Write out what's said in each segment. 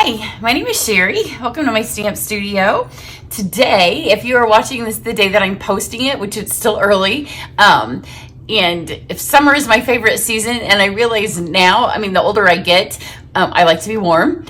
Hi, my name is Cheri. Welcome to my stamp studio. Today, if you are watching this the day that I'm posting it, which it's still early, and if summer is my favorite season, and I realize now, the older I get, I like to be warm.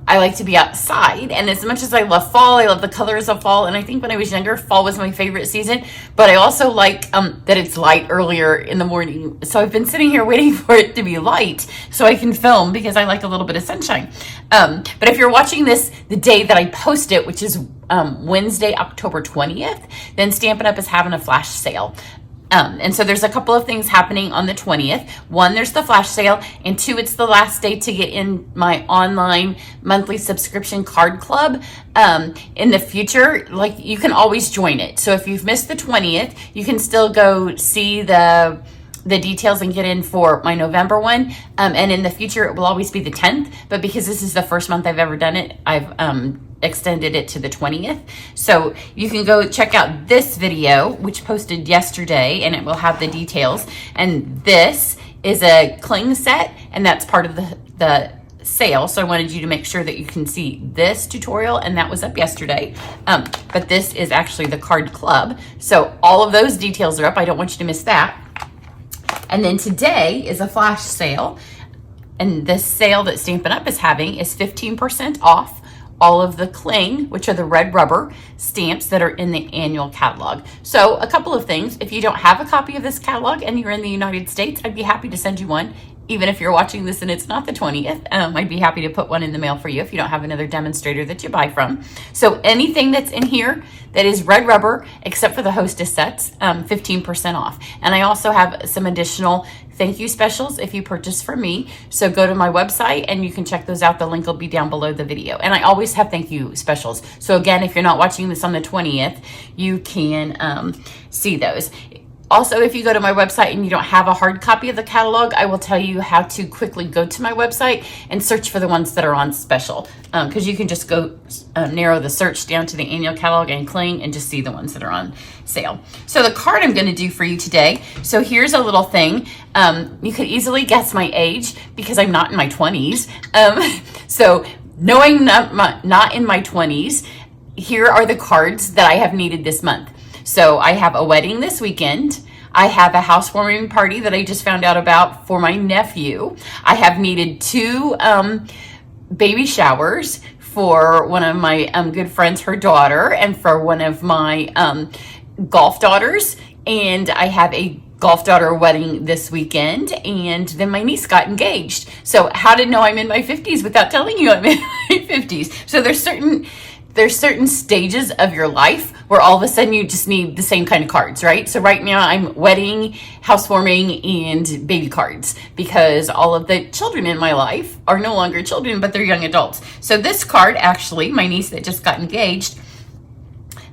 I like to be outside, and as much as I love fall, I love the colors of fall, and I think when I was younger, fall was my favorite season, but I also like that it's light earlier in the morning. So I've been sitting here waiting for it to be light so I can film because I like a little bit of sunshine. But if you're watching this the day that I post it, which is Wednesday, October 20th, then Stampin' Up! Is having a flash sale. And so there's a couple of things happening on the 20th. One, there's the flash sale, and two, it's the last day to get in my online monthly subscription card club. In the future, you can always join it. So if you've missed the 20th, you can still go see the details and get in for my November one. And in the future, it will always be the 10th. But because this is the first month I've ever done it, I've extended it to the 20th. So you can go check out this video, which posted yesterday, and it will have the details. And this is a cling set, and that's part of the sale. So I wanted you to make sure that you can see this tutorial, and that was up yesterday. But this is actually the card club. So all of those details are up. I don't want you to miss that. And then today is a flash sale, and the sale that Stampin' Up! Is having is 15% off all of the cling, which are the red rubber stamps that are in the annual catalog. So a couple of things. If you don't have a copy of this catalog and you're in the United States, I'd be happy to send you one. Even if you're watching this and it's not the 20th, I'd be happy to put one in the mail for you if you don't have another demonstrator that you buy from. So anything that's in here that is red rubber, except for the hostess sets, 15% off. And I also have some additional thank you specials if you purchase from me. So go to my website and you can check those out. The link will be down below the video. And I always have thank you specials. So again, if you're not watching this on the 20th, you can see those. Also, if you go to my website and you don't have a hard copy of the catalog, I will tell you how to quickly go to my website and search for the ones that are on special. Because you can just go narrow the search down to the annual catalog and cling and just see the ones that are on sale. So the card I'm going to do for you today. So here's a little thing. You could easily guess my age because I'm not in my 20s. So knowing not in my 20s, here are the cards that I have needed this month. So I have a wedding this weekend. I have a housewarming party that I just found out about for my nephew. I have needed 2 baby showers for one of my good friends, her daughter, and for one of my golf daughters. And I have a golf daughter wedding this weekend, and then my niece got engaged. So how to know I'm in my 50s without telling you I'm in my 50s? So there's certain stages of your life where all of a sudden you just need the same kind of cards, right? So right now I'm wedding, housewarming, and baby cards because all of the children in my life are no longer children, but they're young adults. So this card, actually, my niece that just got engaged,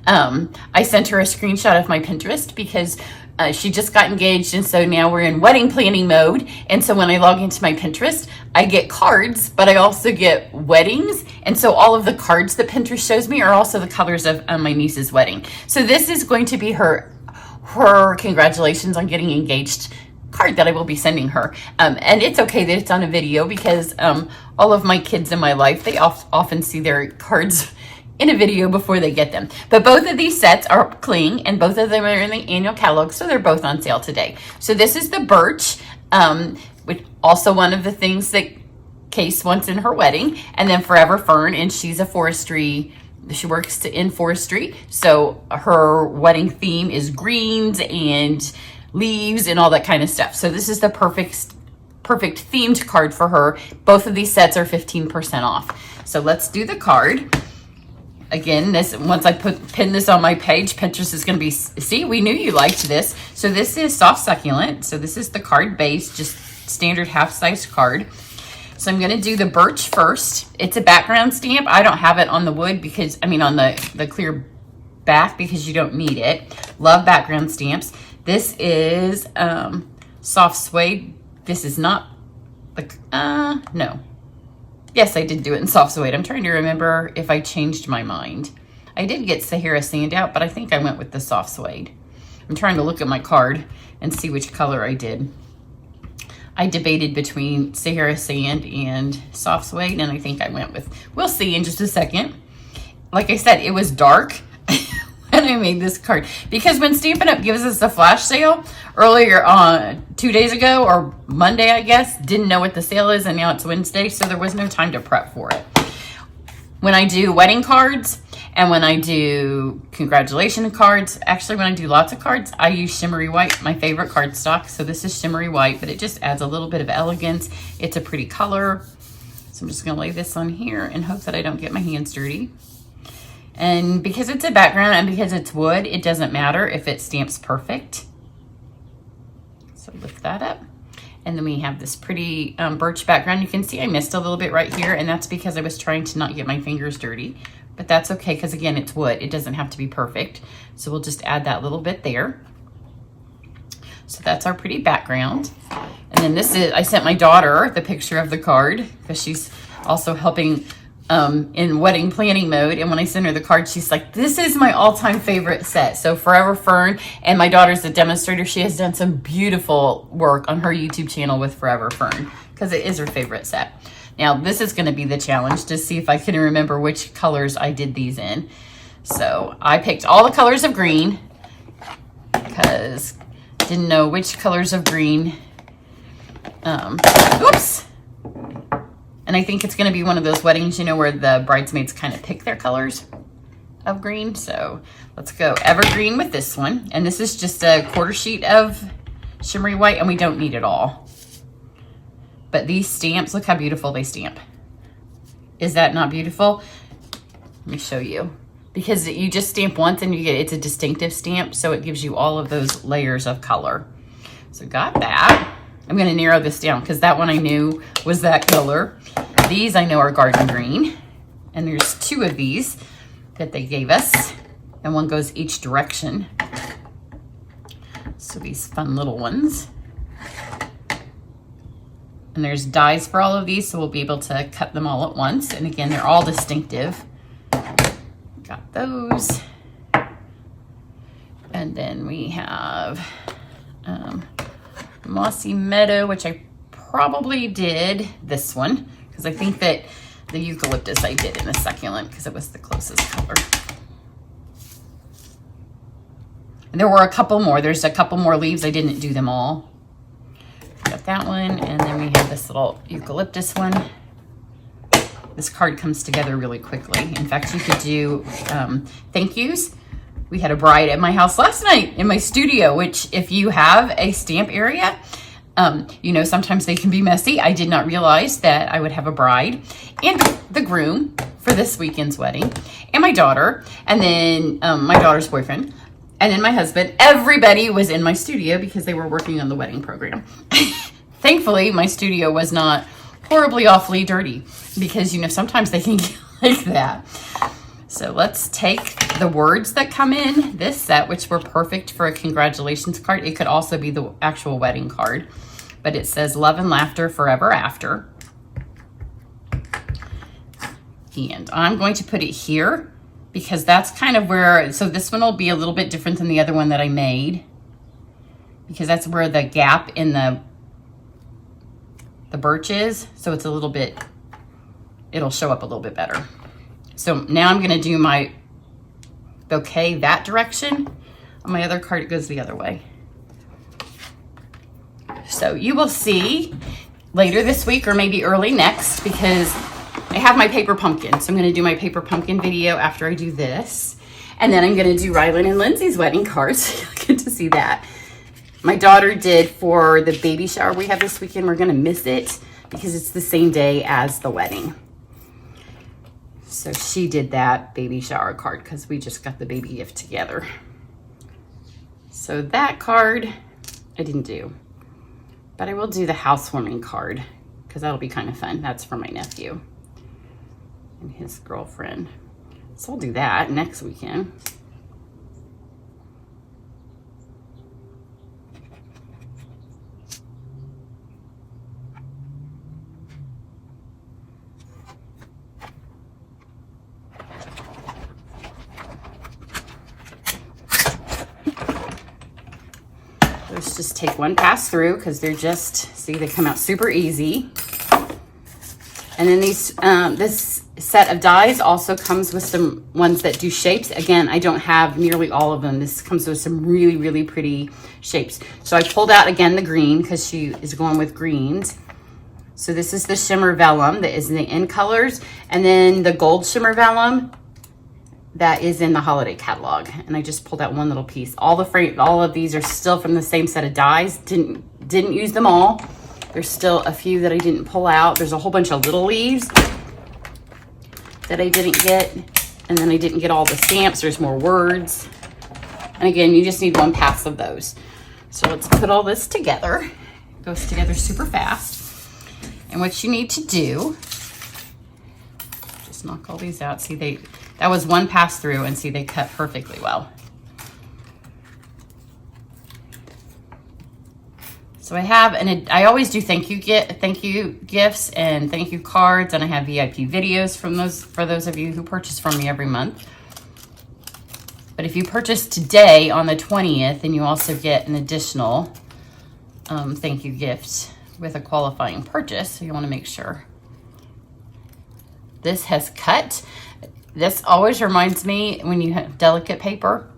I sent her a screenshot of my Pinterest because she just got engaged, and so now we're in wedding planning mode. And so when I log into my Pinterest, I get cards, but I also get weddings. And so all of the cards that Pinterest shows me are also the colors of my niece's wedding. So this is going to be her congratulations on getting engaged card that I will be sending her. And it's okay that it's on a video because all of my kids in my life, they often see their cards in a video before they get them. But both of these sets are cling, and both of them are in the annual catalog, so they're both on sale today. So this is the Birch, which also one of the things that Case wants in her wedding, and then Forever Fern, and she's a forestry, she works in forestry, so her wedding theme is greens and leaves and all that kind of stuff. So this is the perfect themed card for her. Both of these sets are 15% off. So let's do the card. Again, once I pin this on my page, Pinterest is going to be, see, we knew you liked this. So this is soft succulent. So this is the card base, just standard half-size card. So I'm going to do the Birch first. It's a background stamp. I don't have it on the wood because, on the clear back because you don't need it. Love background stamps. This is soft suede. This is not, no. Yes, I did do it in soft suede. I'm trying to remember if I changed my mind. I did get Sahara Sandout, but I think I went with the soft suede. I'm trying to look at my card and see which color I did. I debated between Sahara Sand and Soft Suede, and I think I went with, we'll see in just a second. Like I said, it was dark when I made this card, because when Stampin' Up! Gives us a flash sale earlier on 2 days ago, or Monday, I guess, didn't know what the sale is, and now it's Wednesday, so there was no time to prep for it. When I do wedding cards and when I do congratulation cards, actually when I do lots of cards, I use shimmery white, my favorite cardstock. So this is shimmery white, but it just adds a little bit of elegance. It's a pretty color. So I'm just gonna lay this on here and hope that I don't get my hands dirty. And because it's a background and because it's wood, it doesn't matter if it stamps perfect. So lift that up. And then we have this pretty birch background. You can see I missed a little bit right here, and that's because I was trying to not get my fingers dirty. But that's okay, because again, it's wood. It doesn't have to be perfect. So we'll just add that little bit there. So that's our pretty background. And then this is, I sent my daughter the picture of the card, because she's also helping in wedding planning mode. And when I sent her the card, she's like, this is my all-time favorite set. So Forever Fern, and my daughter's a demonstrator. She has done some beautiful work on her YouTube channel with Forever Fern, because it is her favorite set. Now this is going to be the challenge to see if I can remember which colors I did these in. So I picked all the colors of green, because didn't know which colors of green. Oops. And I think it's going to be one of those weddings, you know, where the bridesmaids kind of pick their colors of green. So let's go evergreen with this one. And this is just a quarter sheet of shimmery white, and we don't need it all. But these stamps, look how beautiful they stamp. Is that not beautiful? Let me show you. Because you just stamp once and you get, it's a distinctive stamp, so it gives you all of those layers of color. So got that. I'm going to narrow this down because that one I knew was that color. These I know are garden green. And there's 2 of these that they gave us. And one goes each direction. So these fun little ones. And there's dies for all of these, so we'll be able to cut them all at once. And again, they're all distinctive. Got those. And then we have Mossy Meadow, which I probably did this one, because I think that the eucalyptus I did in the succulent, because it was the closest color. And there were a couple more. There's a couple more leaves. I didn't do them all. Got that one, and then we have this little eucalyptus one. This card comes together really quickly. In fact, you could do thank yous. We had a bride at my house last night in my studio, which if you have a stamp area, you know, sometimes they can be messy. I did not realize that I would have a bride and the groom for this weekend's wedding, and my daughter, and then my daughter's boyfriend, and then my husband. Everybody was in my studio because they were working on the wedding program. Thankfully, my studio was not horribly awfully dirty, because, you know, sometimes they can get like that. So let's take the words that come in this set, which were perfect for a congratulations card. It could also be the actual wedding card, but it says love and laughter forever after. And I'm going to put it here because that's kind of where, so this one will be a little bit different than the other one that I made, because that's where the gap in the birch is. So it's a little bit, it'll show up a little bit better. So now I'm going to do my bouquet that direction. On my other card, it goes the other way. So you will see later this week or maybe early next, because I have my paper pumpkin. So I'm going to do my paper pumpkin video after I do this. And then I'm going to do Rylan and Lindsay's wedding cards. You'll get to see that. My daughter did for the baby shower we have this weekend. We're going to miss it because it's the same day as the wedding. So she did that baby shower card because we just got the baby gift together. So that card I didn't do, but I will do the housewarming card because that'll be kind of fun. That's for my nephew and his girlfriend. So I'll do that next weekend. Those always just take one pass through because they're just, see, they come out super easy. And then these, this set of dies also comes with some ones that do shapes. Again, I don't have nearly all of them. This comes with some really, really pretty shapes. So I pulled out again the green because she is going with greens. So this is the shimmer vellum that is in the in colors. And then the gold shimmer vellum that is in the holiday catalog. And I just pulled out one little piece. All of these are still from the same set of dies. Didn't use them all. There's still a few that I didn't pull out. There's a whole bunch of little leaves that I didn't get. And then I didn't get all the stamps. There's more words. And again, you just need one pass of those. So let's put all this together. It goes together super fast. And what you need to do, just knock all these out. See, that was one pass through, and see, they cut perfectly well. So I have, and I always do thank you gifts and thank you cards, and I have VIP videos from those for those of you who purchase from me every month. But if you purchase today on the 20th, then you also get an additional thank you gift with a qualifying purchase. So you want to make sure. This has cut. This always reminds me when you have delicate paper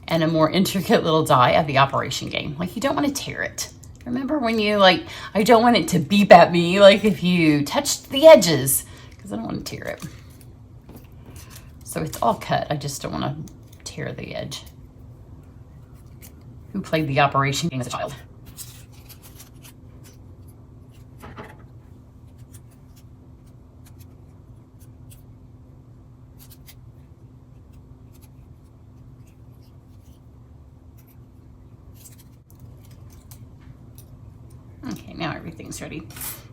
and a more intricate little die of the Operation game. Like, you don't want to tear it. Remember when you like, I don't want it to beep at me like if you touched the edges, because I don't want to tear it. So it's all cut. I just don't want to tear the edge. Who played the Operation game as a child? Okay, now everything's ready.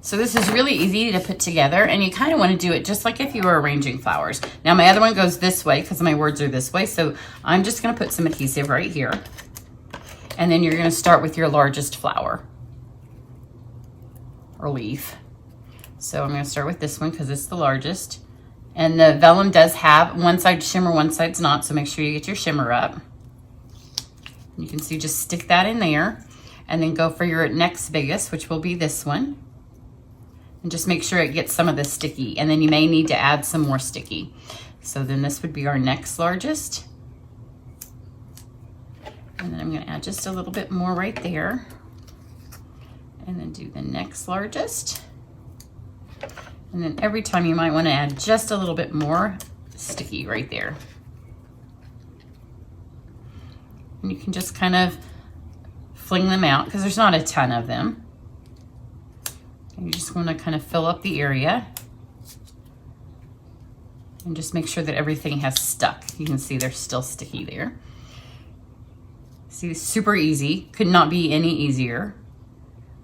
So this is really easy to put together, and you kind of want to do it just like if you were arranging flowers. Now my other one goes this way because my words are this way, so I'm just going to put some adhesive right here. And then you're going to start with your largest flower or leaf. So I'm going to start with this one because it's the largest. And the vellum does have one side shimmer, one side's not, so make sure you get your shimmer up. You can see, just stick that in there. And then go for your next biggest, which will be this one. And just make sure it gets some of the sticky. And then you may need to add some more sticky. So then this would be our next largest. And then I'm going to add just a little bit more right there. And then do the next largest. And then every time you might want to add just a little bit more sticky right there. And you can just kind of fling them out because there's not a ton of them. And you just want to kind of fill up the area and just make sure that everything has stuck. You can see they're still sticky there. See, super easy. Could not be any easier.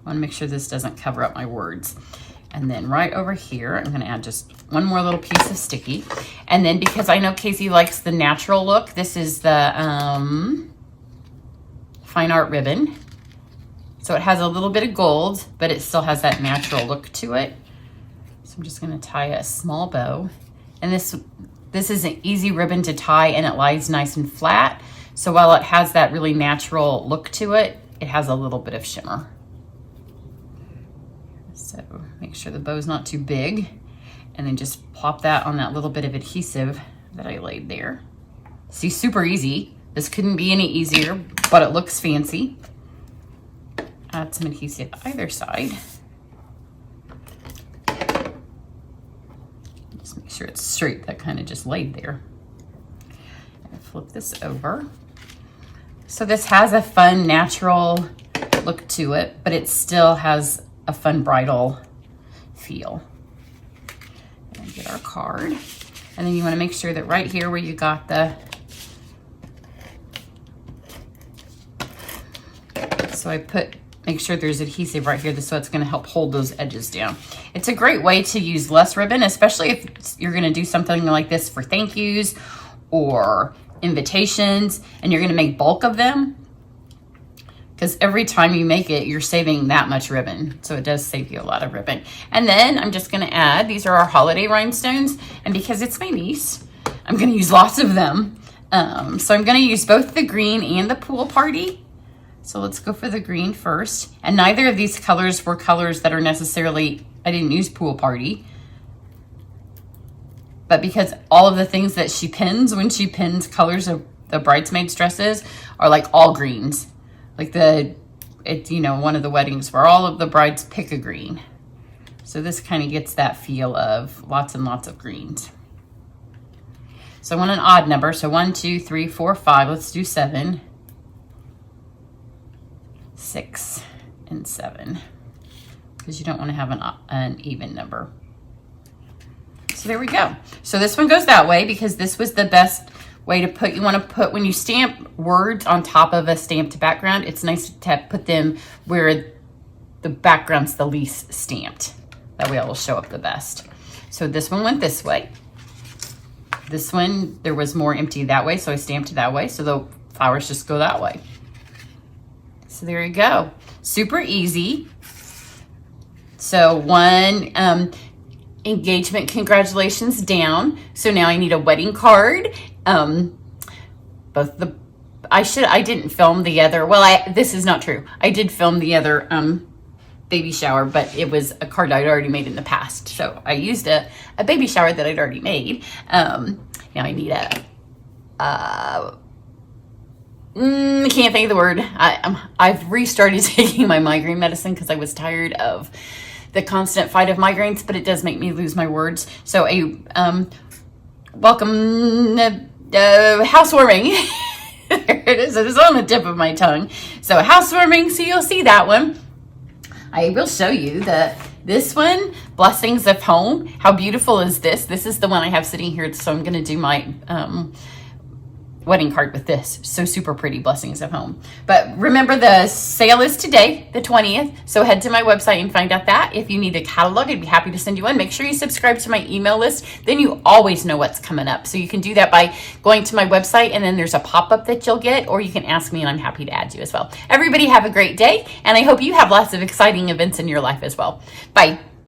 I want to make sure this doesn't cover up my words. And then right over here, I'm going to add just one more little piece of sticky. And then because I know Casey likes the natural look, this is the Fine Art ribbon. So it has a little bit of gold, but it still has that natural look to it. So I'm just going to tie a small bow. And this is an easy ribbon to tie, and it lies nice and flat. So while it has that really natural look to it, it has a little bit of shimmer. So make sure the bow's not too big, and then just plop that on that little bit of adhesive that I laid there. See, super easy. This couldn't be any easier, but it looks fancy. Add some adhesive either side. Just make sure it's straight. That kind of just laid there. And flip this over. So this has a fun natural look to it, but it still has a fun bridal feel. And get our card. And then you want to make sure that right here where you got the, so I make sure there's adhesive right here, so it's going to help hold those edges down. It's a great way to use less ribbon, especially if you're going to do something like this for thank yous or invitations, and you're going to make bulk of them. Because every time you make it, you're saving that much ribbon. So it does save you a lot of ribbon. And then I'm just going to add, these are our holiday rhinestones. And because it's my niece, I'm going to use lots of them. So I'm going to use both the green and the pool party. So let's go for the green first. And neither of these colors were colors that are necessarily, I didn't use Pool Party. But because all of the things that she pins, when she pins colors of the bridesmaids' dresses, are like all greens. Like it's, you know, one of the weddings where all of the brides pick a green. So this kind of gets that feel of lots and lots of greens. So I want an odd number. So 1, 2, 3, 4, 5. Let's do 7. 6 and 7, because you don't want to have an even number. So there we go. So this one goes that way because this was the best way to put, you want to put, when you stamp words on top of a stamped background, it's nice to put them where the background's the least stamped. That way it will show up the best. So this one went this way. This one, there was more empty that way, so I stamped it that way. So the flowers just go that way. So there you go. Super easy. So one engagement congratulations down. So now I need a wedding card. Both the, I didn't film the other, well, this is not true. I did film the other baby shower, but it was a card I'd already made in the past. So I used a baby shower that I'd already made. Now I need I can't think of the word. I've restarted taking my migraine medicine because I was tired of the constant fight of migraines, but it does make me lose my words. So welcome housewarming. There it is. It is on the tip of my tongue. So housewarming. So you'll see that one. I will show you this one, Blessings of Home. How beautiful is this? This is the one I have sitting here. So I'm going to do my wedding card with this. So super pretty, Blessings of Home. But remember, the sale is today, the 20th. So head to my website and find out that. If you need a catalog, I'd be happy to send you one. Make sure you subscribe to my email list. Then you always know what's coming up. So you can do that by going to my website, and then there's a pop-up that you'll get, or you can ask me and I'm happy to add you as well. Everybody have a great day, and I hope you have lots of exciting events in your life as well. Bye.